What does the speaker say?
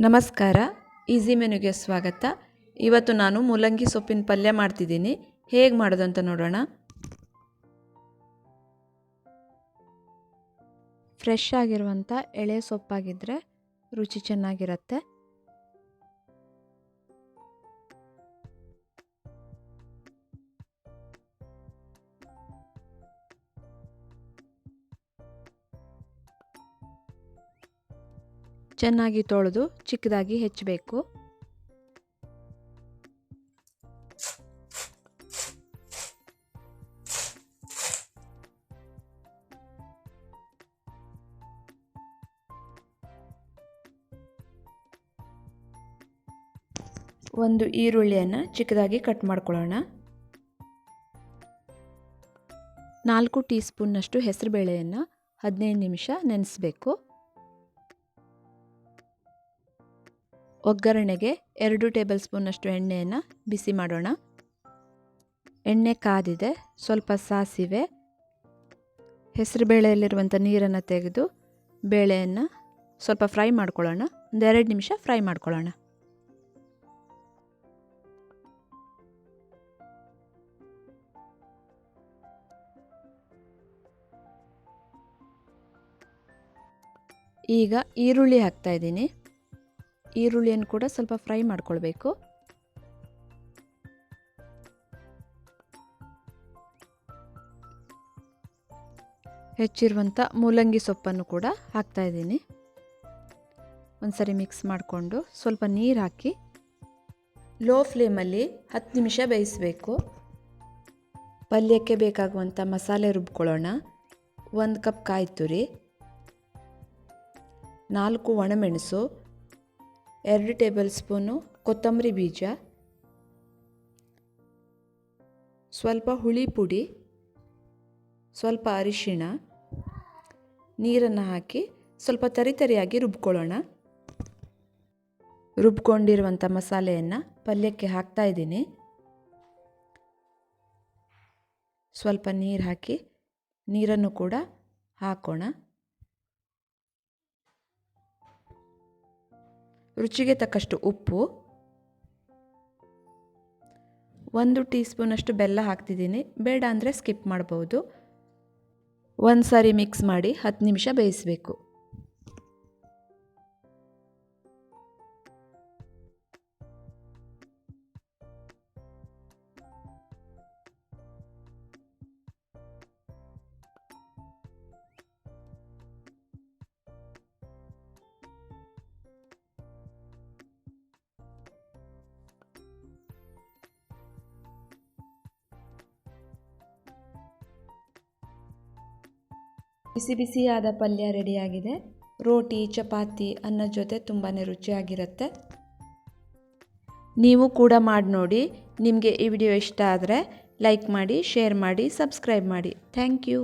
ನಮಸ್ಕಾರ, ಈಸಿ ಮೆನುಗೆ ಸ್ವಾಗತ. ಇವತ್ತು ನಾನು ಮೂಲಂಗಿ ಸೊಪ್ಪಿನ ಪಲ್ಯ ಮಾಡ್ತಿದ್ದೀನಿ. ಹೇಗೆ ಮಾಡೋದು ಅಂತ ನೋಡೋಣ. ಫ್ರೆಶ್ ಆಗಿರುವಂಥ ಎಳೆ ಸೊಪ್ಪಾಗಿದ್ದರೆ ರುಚಿ ಚೆನ್ನಾಗಿರುತ್ತೆ. ಚೆನ್ನಾಗಿ ತೊಳೆದು ಚಿಕ್ಕದಾಗಿ ಹೆಚ್ಚಬೇಕು. ಒಂದು ಈರುಳ್ಳಿಯನ್ನು ಚಿಕ್ಕದಾಗಿ ಕಟ್ ಮಾಡ್ಕೊಳ್ಳೋಣ. 4 ಟೀ ಸ್ಪೂನ್ನಷ್ಟು ಹೆಸರುಬೇಳೆಯನ್ನು 15 ನಿಮಿಷ ನೆನೆಸಬೇಕು. ಒಗ್ಗರಣೆಗೆ 2 ಟೇಬಲ್ ಸ್ಪೂನ್ನಷ್ಟು ಎಣ್ಣೆಯನ್ನು ಬಿಸಿ ಮಾಡೋಣ. ಎಣ್ಣೆ ಕಾದಿದೆ. ಸ್ವಲ್ಪ ಸಾಸಿವೆ, ಹೆಸರುಬೇಳೆಯಲ್ಲಿರುವಂಥ ನೀರನ್ನು ತೆಗೆದು ಬೇಳೆಯನ್ನು ಸ್ವಲ್ಪ ಫ್ರೈ ಮಾಡ್ಕೊಳ್ಳೋಣ. 2 ನಿಮಿಷ ಫ್ರೈ ಮಾಡ್ಕೊಳ್ಳೋಣ. ಈಗ ಈರುಳ್ಳಿ ಹಾಕ್ತಾ ಇದ್ದೀನಿ. ಈರುಳ್ಳಿಯನ್ನು ಕೂಡ ಸ್ವಲ್ಪ ಫ್ರೈ ಮಾಡ್ಕೊಳ್ಬೇಕು. ಹೆಚ್ಚಿರುವಂಥ ಮೂಲಂಗಿ ಸೊಪ್ಪನ್ನು ಕೂಡ ಹಾಕ್ತಾ ಇದ್ದೀನಿ. ಒಂದ್ಸರಿ ಮಿಕ್ಸ್ ಮಾಡಿಕೊಂಡು ಸ್ವಲ್ಪ ನೀರು ಹಾಕಿ ಲೋ ಫ್ಲೇಮಲ್ಲಿ 10 ನಿಮಿಷ ಬೇಯಿಸಬೇಕು. ಪಲ್ಯಕ್ಕೆ ಬೇಕಾಗುವಂಥ ಮಸಾಲೆ ರುಬ್ಕೊಳ್ಳೋಣ. 1 ಕಪ್ ಕಾಯಿ ತುರಿ, 4 ಒಣಮೆಣಸು, 2 ಟೇಬಲ್ ಸ್ಪೂನು ಕೊತ್ತಂಬರಿ ಬೀಜ, ಸ್ವಲ್ಪ ಹುಳಿ ಪುಡಿ, ಸ್ವಲ್ಪ ಅರಿಶಿಣ, ನೀರನ್ನು ಹಾಕಿ ಸ್ವಲ್ಪ ತರಿತರಿಯಾಗಿ ರುಬ್ಕೊಳ್ಳೋಣ. ರುಬ್ಕೊಂಡಿರುವಂಥ ಮಸಾಲೆಯನ್ನು ಪಲ್ಯಕ್ಕೆ ಹಾಕ್ತಾ ಇದ್ದೀನಿ. ಸ್ವಲ್ಪ ನೀರು ಹಾಕಿ ನೀರನ್ನು ಕೂಡ ಹಾಕೋಣ. ರುಚಿಗೆ ತಕ್ಕಷ್ಟು ಉಪ್ಪು, 1 ಟೀ ಸ್ಪೂನಷ್ಟು ಬೆಲ್ಲ ಹಾಕ್ತಿದ್ದೀನಿ. ಬೇಡ ಅಂದರೆ ಸ್ಕಿಪ್ ಮಾಡ್ಬೋದು. ಒಂದು ಸಾರಿ ಮಿಕ್ಸ್ ಮಾಡಿ 10 ನಿಮಿಷ ಬೇಯಿಸಬೇಕು. ಬಿಸಿ ಬಿಸಿಯಾದ ಪಲ್ಯ ರೆಡಿಯಾಗಿದೆ. ರೋಟಿ, ಚಪಾತಿ, ಅನ್ನದ ಜೊತೆ ತುಂಬಾ ರುಚಿಯಾಗಿರುತ್ತೆ. ನೀವು ಕೂಡ ಮಾಡಿ ನೋಡಿ. ನಿಮಗೆ ಈ ವಿಡಿಯೋ ಇಷ್ಟ ಆದರೆ ಲೈಕ್ ಮಾಡಿ, ಶೇರ್ ಮಾಡಿ, ಸಬ್ಸ್ಕ್ರೈಬ್ ಮಾಡಿ. Thank you.